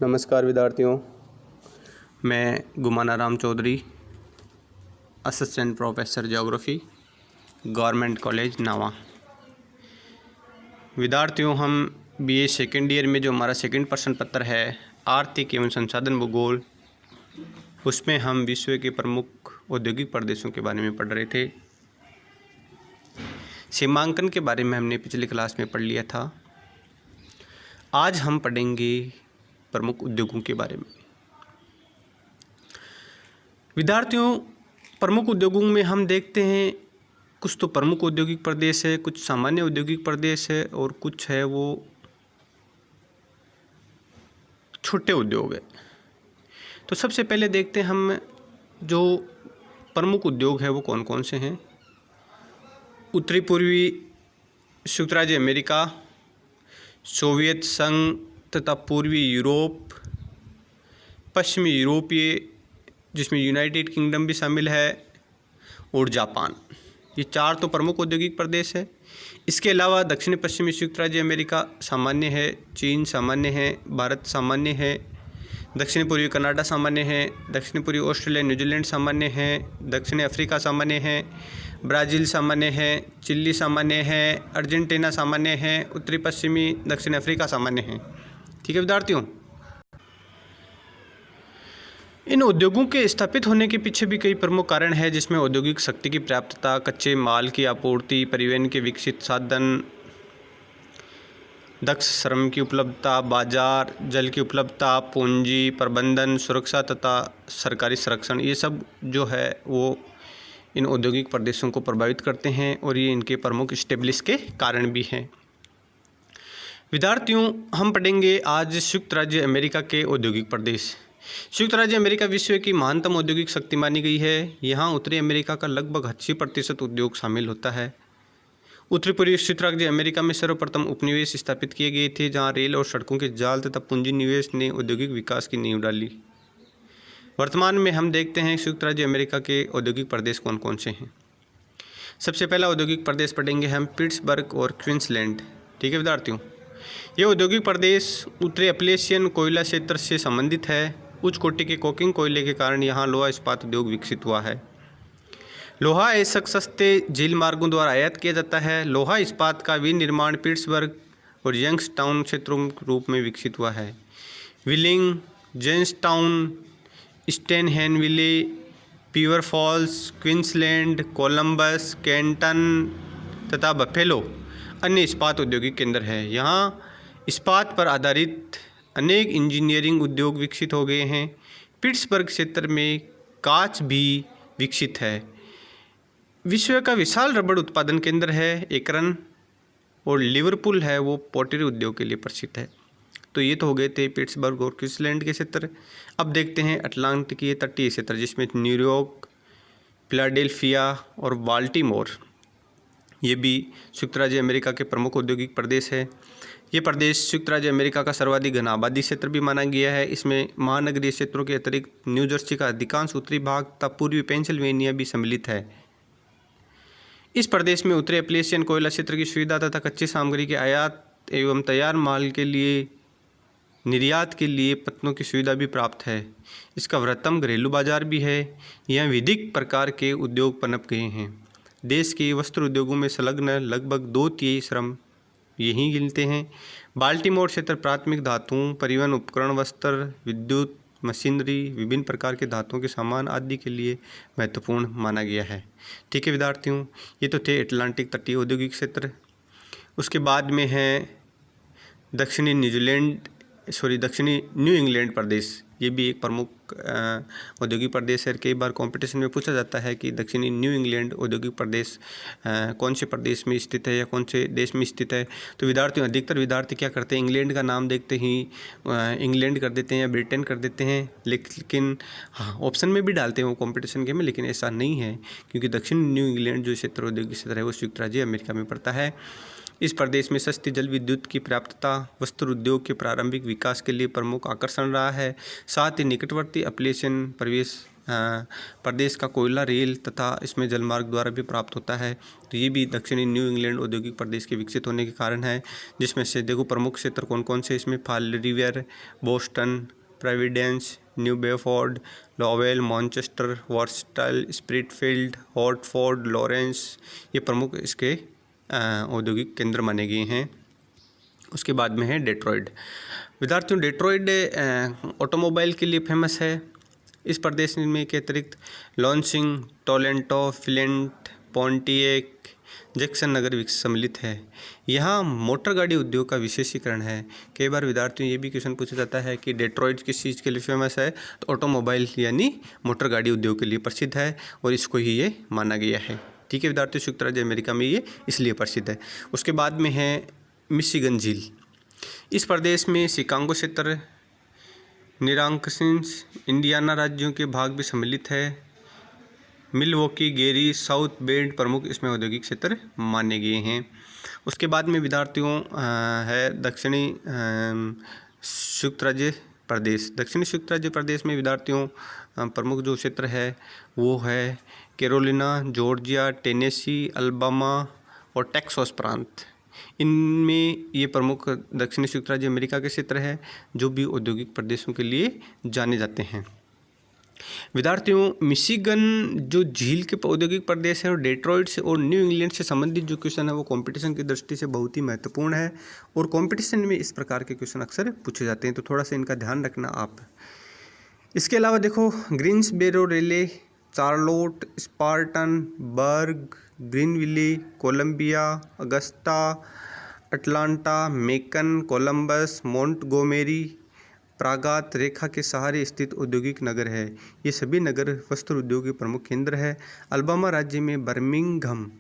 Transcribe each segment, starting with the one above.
नमस्कार विद्यार्थियों, मैं Gumanaram Chaudhary, assistant professor geography, government college Nawa. विद्यार्थियों, हम बीए सेकेंड ईयर में जो हमारा सेकंड प्रश्न पत्र है आर्थिक एवं संसाधन भूगोल, उसमें हम विश्व के प्रमुख औद्योगिक प्रदेशों के बारे में पढ़ रहे थे। सीमांकन के बारे में हमने पिछली क्लास में पढ़ लिया था। आज हम पढ़ेंगे प्रमुख उद्योगों के बारे में। विद्यार्थियों, प्रमुख उद्योगों में हम देखते हैं कुछ तो प्रमुख औद्योगिक प्रदेश है, कुछ सामान्य औद्योगिक प्रदेश है और कुछ है वो छोटे उद्योग है। तो सबसे पहले देखते हैं हम जो प्रमुख उद्योग है वो कौन कौन से हैं। उत्तरी पूर्वी संयुक्त राज्य अमेरिका, सोवियत संघ तथा पूर्वी यूरोप, पश्चिमी यूरोपीय जिसमें यूनाइटेड किंगडम भी शामिल है और जापान, ये चार तो प्रमुख औद्योगिक प्रदेश है। इसके अलावा दक्षिण पश्चिमी संयुक्त राज्य अमेरिका सामान्य है, चीन सामान्य है, भारत सामान्य है, दक्षिण पूर्वी कनाडा सामान्य है, दक्षिण पूर्वी ऑस्ट्रेलिया न्यूजीलैंड सामान्य है, दक्षिण अफ्रीका सामान्य है, ब्राज़ील सामान्य है, चिली सामान्य है, अर्जेंटीना सामान्य है, उत्तरी पश्चिमी दक्षिण अफ्रीका सामान्य है। ठीक है विद्यार्थियों, इन उद्योगों के स्थापित होने के पीछे भी कई प्रमुख कारण हैं, जिसमें औद्योगिक शक्ति की प्राप्तता, कच्चे माल की आपूर्ति, परिवहन के विकसित साधन, दक्ष श्रम की उपलब्धता, बाजार, जल की उपलब्धता, पूंजी प्रबंधन, सुरक्षा तथा सरकारी संरक्षण, ये सब जो है वो इन औद्योगिक प्रदेशों को प्रभावित करते हैं और ये इनके प्रमुख स्टेब्लिश के कारण भी हैं। विद्यार्थियों, हम पढ़ेंगे आज संयुक्त राज्य अमेरिका के औद्योगिक प्रदेश। संयुक्त राज्य अमेरिका विश्व की महानतम औद्योगिक शक्ति मानी गई है। यहाँ उत्तरी अमेरिका का लगभग 80% उद्योग शामिल होता है। उत्तरी पूर्वी संयुक्त राज्य अमेरिका में सर्वप्रथम उपनिवेश स्थापित किए गए थे, जहाँ रेल और सड़कों के जाल तथा पूंजी निवेश ने औद्योगिक विकास की नींव डाली। वर्तमान में हम देखते हैं संयुक्त राज्य अमेरिका के औद्योगिक प्रदेश कौन कौन से हैं। सबसे पहला औद्योगिक प्रदेश पढ़ेंगे हम पिट्सबर्ग और क्वींसलैंड। ठीक है विद्यार्थियों, ये औद्योगिक प्रदेश उत्तरी अपलेशियन कोयला क्षेत्र से संबंधित है। उच्च कोटि के कोकिंग कोयले के कारण यहाँ लोहा इस्पात उद्योग विकसित हुआ है। लोहा ऐसा सस्ते झील मार्गों द्वारा आयात किया जाता है। लोहा इस्पात का विनिर्माण पिट्सबर्ग और यंगस्टाउन क्षेत्रों के रूप में विकसित हुआ है। विलिंग, जेन्सटाउन, स्टेनहेनविले, पीवर फॉल्स, क्वींसलैंड, कोलंबस, कैंटन तथा बफेलो अन्य इस्पात औद्योगिक केंद्र है। यहाँ इस्पात पर आधारित अनेक इंजीनियरिंग उद्योग विकसित हो गए हैं। पिट्सबर्ग क्षेत्र में कांच भी विकसित है। विश्व का विशाल रबड़ उत्पादन केंद्र है एकरन, और लिवरपूल है वो पोटरी उद्योग के लिए प्रसिद्ध है। तो ये तो हो गए थे पिट्सबर्ग और क्वींसलैंड के क्षेत्र। अब देखते हैं अटलांटिकीय तटीय क्षेत्र, जिसमें न्यूयॉर्क, फिलाडेल्फिया और बाल्टीमोर, ये भी संयुक्त राज्य अमेरिका के प्रमुख औद्योगिक प्रदेश है। ये प्रदेश संयुक्त राज्य अमेरिका का सर्वाधिक घन आबादी क्षेत्र भी माना गया है। इसमें महानगरीय क्षेत्रों के अतिरिक्त न्यू जर्सी का अधिकांश उत्तरी भाग तथा पूर्वी पेंसिल्वेनिया भी सम्मिलित है। इस प्रदेश में उत्तरी अपलेशियन कोयला क्षेत्र की सुविधा तथा कच्ची सामग्री के आयात एवं तैयार माल के लिए निर्यात के लिए पत्तनों की सुविधा भी प्राप्त है। इसका वृहत्तम घरेलू बाजार भी है। यहाँ विविध प्रकार के उद्योग पनप गए हैं। देश के वस्त्र उद्योगों में संलग्न लगभग 2/3 श्रम यहीं गिनते हैं। बाल्टीमोर क्षेत्र प्राथमिक धातुओं, परिवहन उपकरण, वस्त्र, विद्युत, मशीनरी, विभिन्न प्रकार के धातुओं के सामान आदि के लिए महत्वपूर्ण माना गया है। ठीक है विद्यार्थियों, ये तो थे अटलांटिक तटीय औद्योगिक क्षेत्र। उसके बाद में है दक्षिणी न्यू इंग्लैंड प्रदेश। ये भी एक प्रमुख औद्योगिक प्रदेश है। कई बार कंपटीशन में पूछा जाता है कि दक्षिणी न्यू इंग्लैंड औद्योगिक प्रदेश कौन से प्रदेश में स्थित है या कौन से देश में स्थित है। तो विद्यार्थियों, अधिकतर विद्यार्थी क्या करते हैं, इंग्लैंड का नाम देखते ही इंग्लैंड कर देते हैं या ब्रिटेन कर देते हैं, लेकिन हाँ ऑप्शन में भी डालते हैं वो कंपटीशन के में, लेकिन ऐसा नहीं है, क्योंकि दक्षिण न्यू इंग्लैंड जो क्षेत्र औद्योगिक क्षेत्र है वो संयुक्त राज्य अमेरिका में पड़ता है। इस प्रदेश में सस्ती जल विद्युत की प्राप्तता वस्त्र उद्योग के प्रारंभिक विकास के लिए प्रमुख आकर्षण रहा है। साथ ही निकटवर्ती अपलेशियन प्रदेश प्रदेश का कोयला रेल तथा इसमें जलमार्ग द्वारा भी प्राप्त होता है। तो ये भी दक्षिणी न्यू इंग्लैंड औद्योगिक प्रदेश के विकसित होने के कारण है, जिसमें से देखो प्रमुख क्षेत्र कौन कौन से इसमें Fall River, Boston, Providence, New Bedford, Lowell, Manchester, Worcester, Springfield, Hartford, Lawrence, ये प्रमुख इसके औद्योगिक केंद्र माने गए हैं। उसके बाद में है डेट्रॉयड। विद्यार्थियों, डेट्रॉयड ऑटोमोबाइल के लिए फेमस है। इस प्रदेश में के अतिरिक्त लॉन्सिंग, टोलेंटो, फ्लिंट, पोंटिएक, जैक्सन नगर सम्मिलित है। यहाँ मोटर गाड़ी उद्योग का विशेषीकरण है। कई बार विद्यार्थियों ये भी क्वेश्चन पूछा जाता है कि डेट्रॉयड किस चीज़ के लिए फेमस है, तो ऑटोमोबाइल यानी मोटर गाड़ी उद्योग के लिए प्रसिद्ध है और इसको ही ये माना गया है। ठीक है विद्यार्थियों, संयुक्त राज्य अमेरिका में ये इसलिए प्रसिद्ध है। उसके बाद में है मिशिगन झील। इस प्रदेश में शिकागो क्षेत्र, निरांकसिस, इंडियाना राज्यों के भाग भी सम्मिलित है। मिलवॉकी, गेरी, साउथ बेंड प्रमुख इसमें औद्योगिक क्षेत्र माने गए हैं। उसके बाद में विद्यार्थियों है दक्षिणी संयुक्त राज्य प्रदेश। दक्षिणी संयुक्त राज्य प्रदेश में विद्यार्थियों प्रमुख जो क्षेत्र है वो है कैरोलिना, जॉर्जिया, टेनेसी, अल्बामा और टेक्सास प्रांत। इनमें ये प्रमुख दक्षिणी संयुक्त राज्य अमेरिका के क्षेत्र है जो भी औद्योगिक प्रदेशों के लिए जाने जाते हैं। विद्यार्थियों, मिशिगन जो झील के औद्योगिक प्रदेश है और डेट्रॉयड से और न्यू इंग्लैंड से संबंधित जो क्वेश्चन है वो कंपटीशन की दृष्टि से बहुत ही महत्वपूर्ण है और कंपटीशन में इस प्रकार के क्वेश्चन अक्सर पूछे जाते हैं, तो थोड़ा सा इनका ध्यान रखना आप। इसके अलावा देखो Greensboro Raleigh, Charlotte, Spartanburg, Greenville, Columbia, Augusta, Atlanta, Macon, Columbus, Montgomery प्रागात रेखा के सहारे स्थित औद्योगिक नगर है। ये सभी नगर वस्त्र उद्योग के प्रमुख केंद्र है। अल्बामा राज्य में बर्मिंघम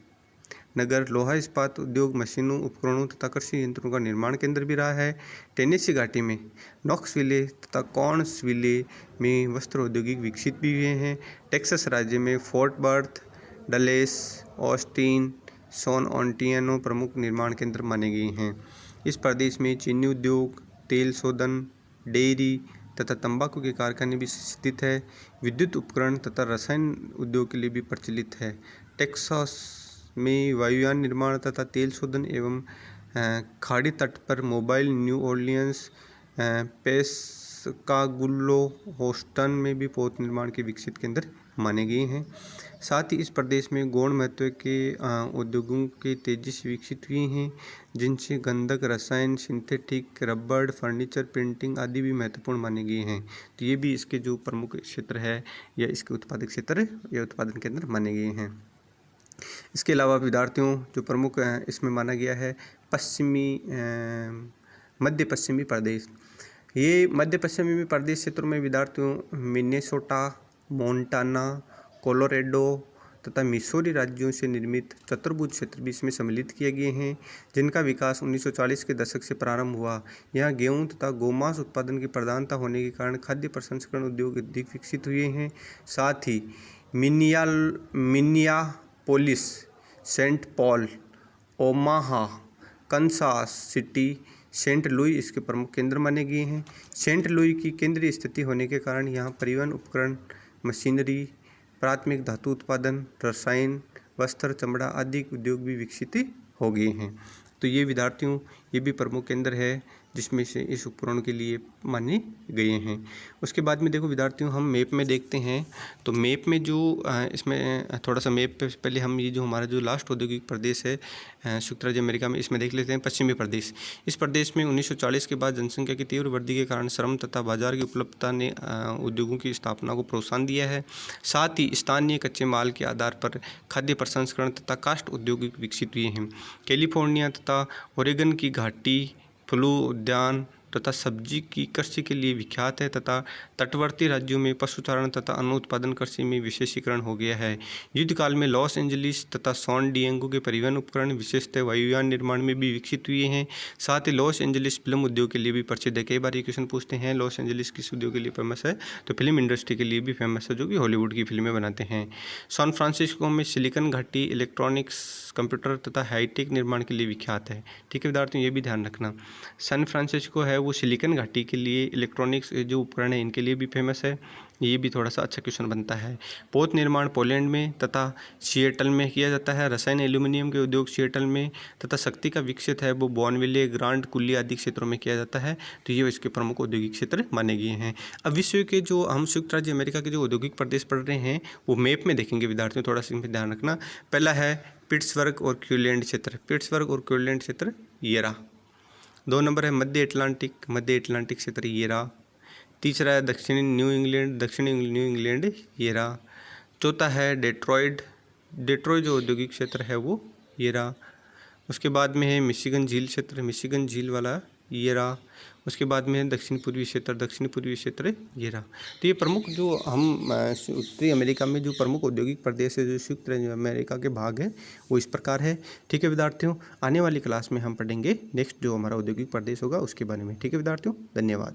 नगर लोहा इस्पात उद्योग, मशीनों, उपकरणों तथा कृषि यंत्रों का निर्माण केंद्र भी रहा है। टेनेसी घाटी में नॉक्सविले तथा कॉर्न्सविले में वस्त्र औद्योगिक विकसित भी हुए हैं। टेक्सास राज्य में Fort Worth, Dallas, Austin, San Antonio प्रमुख निर्माण केंद्र माने गए हैं। इस प्रदेश में चीनी उद्योग, तेल शोधन, डेयरी तथा तंबाकू के कारखाने भी स्थित है। विद्युत उपकरण तथा रसायन उद्योग के लिए भी प्रचलित है। टेक्सास में वायुयान निर्माण तथा तेल शोधन एवं खाड़ी तट पर मोबाइल, न्यू ऑर्लियंस, पेस्कागुल्लो, होस्टन में भी पोत निर्माण के विकसित केंद्र माने गए हैं। साथ ही इस प्रदेश में गौण महत्व के उद्योगों के तेजी से विकसित हुए हैं, जिनसे गंधक, रसायन, सिंथेटिक रबड़, फर्नीचर, प्रिंटिंग आदि भी महत्वपूर्ण माने गए हैं। तो ये भी इसके जो प्रमुख क्षेत्र है या इसके उत्पादक क्षेत्र या उत्पादन केंद्र माने गए हैं। इसके अलावा विद्यार्थियों जो प्रमुख इसमें माना गया है मध्य पश्चिमी प्रदेश। ये मध्य पश्चिमी प्रदेश क्षेत्रों में विद्यार्थियों मिनेसोटा, मोंटाना, कोलोराडो तथा मिसौरी राज्यों से निर्मित चतुर्भुज क्षेत्र भी इसमें सम्मिलित किए गए हैं, जिनका विकास 1940 के दशक से प्रारंभ हुआ। यहाँ गेहूं तथा गोमांस उत्पादन की प्रधानता होने के कारण खाद्य प्रसंस्करण उद्योग अधिक विकसित हुए हैं। साथ ही Minneapolis, Saint Paul, Omaha, Kansas City, Saint Louis इसके प्रमुख केंद्र माने गए हैं। सेंट लुई की केंद्रीय स्थिति होने के कारण यहाँ परिवहन उपकरण, मशीनरी, प्राथमिक धातु उत्पादन, रसायन, वस्त्र, चमड़ा आदि उद्योग भी विकसित हो गए हैं। तो ये विद्यार्थियों ये भी प्रमुख केंद्र है जिसमें से इस उपकरण के लिए माने गए हैं। उसके बाद में देखो विद्यार्थियों हम मैप में देखते हैं, तो मैप में जो इसमें थोड़ा सा मैप पे पहले हम ये जो हमारा जो लास्ट औद्योगिक प्रदेश है संयुक्त राज्य अमेरिका में, इसमें देख लेते हैं पश्चिमी प्रदेश। इस प्रदेश में 1940 के बाद जनसंख्या की तीव्र वृद्धि के कारण श्रम तथा बाजार की उपलब्धता ने उद्योगों की स्थापना को प्रोत्साहन दिया है। साथ ही स्थानीय कच्चे माल के आधार पर खाद्य प्रसंस्करण तथा काष्ठ उद्योग विकसित हुए हैं। कैलिफोर्निया तथा ओरेगन की घाटी फ्लू उद्यान तथा सब्जी की कृषि के लिए विख्यात है तथा तटवर्ती राज्यों में पशुचारण तथा अन्न उत्पादन कृषि में विशेषीकरण हो गया है। युद्ध काल में लॉस एंजलिस तथा सॉन डिएगो के परिवहन उपकरण विशेषतः वायुयान निर्माण में भी विकसित हुए हैं। साथ ही लॉस एंजलिस फिल्म उद्योग के लिए भी प्रसिद्ध है। कई बार ये क्वेश्चन पूछते हैं लॉस एंजलिस किस उद्योग के लिए फेमस है, तो फिल्म इंडस्ट्री के लिए भी फेमस है, जो कि हॉलीवुड की फिल्में बनाते हैं। सैन फ्रांसिस्को में सिलिकॉन घाटी इलेक्ट्रॉनिक्स, कंप्यूटर तथा हाईटेक निर्माण के लिए विख्यात है। ठीक है विद्यार्थियों, ये भी ध्यान रखना। सैन फ्रांसिस्को है वो सिलिकॉन घाटी के लिए इलेक्ट्रॉनिक्स जो उपकरण है इनके लिए भी फेमस है। ये भी थोड़ा सा अच्छा क्वेश्चन बनता है। पोत निर्माण पोलैंड में तथा सिएटल में किया जाता है। रसायन एल्यूमिनियम के उद्योग सिएटल में तथा शक्ति का विकसित है वो बॉर्नविले, ग्रांड कुली आदि क्षेत्रों में किया जाता है। तो ये इसके प्रमुख औद्योगिक क्षेत्र माने गए हैं। अब विश्व के जो हम संयुक्त राज्य अमेरिका के जो औद्योगिक प्रदेश पढ़ रहे हैं वो मैप में देखेंगे विद्यार्थियों, थोड़ा सा इनमें ध्यान रखना। पहला है पिट्सबर्ग और क्लीवलैंड क्षेत्र। पिट्सबर्ग और क्लीवलैंड क्षेत्र ये रहा। 2 नंबर है मध्य अटलांटिक क्षेत्र ये रहा। तीसरा है दक्षिणी न्यू इंग्लैंड ये रहा। चौथा है डेट्रॉयट जो औद्योगिक क्षेत्र है वो ये रहा। उसके बाद में है मिशिगन झील क्षेत्र, मिशिगन झील वाला ये रहा। उसके बाद में है दक्षिण पूर्वी क्षेत्र ये रहा। तो ये प्रमुख जो हम उत्तरी अमेरिका में जो प्रमुख औद्योगिक प्रदेश है जो संयुक्त राज्य अमेरिका के भाग है वो इस प्रकार है। ठीक है विद्यार्थियों, आने वाली क्लास में हम पढ़ेंगे नेक्स्ट जो हमारा औद्योगिक प्रदेश होगा उसके बारे में। ठीक है विद्यार्थियों, धन्यवाद।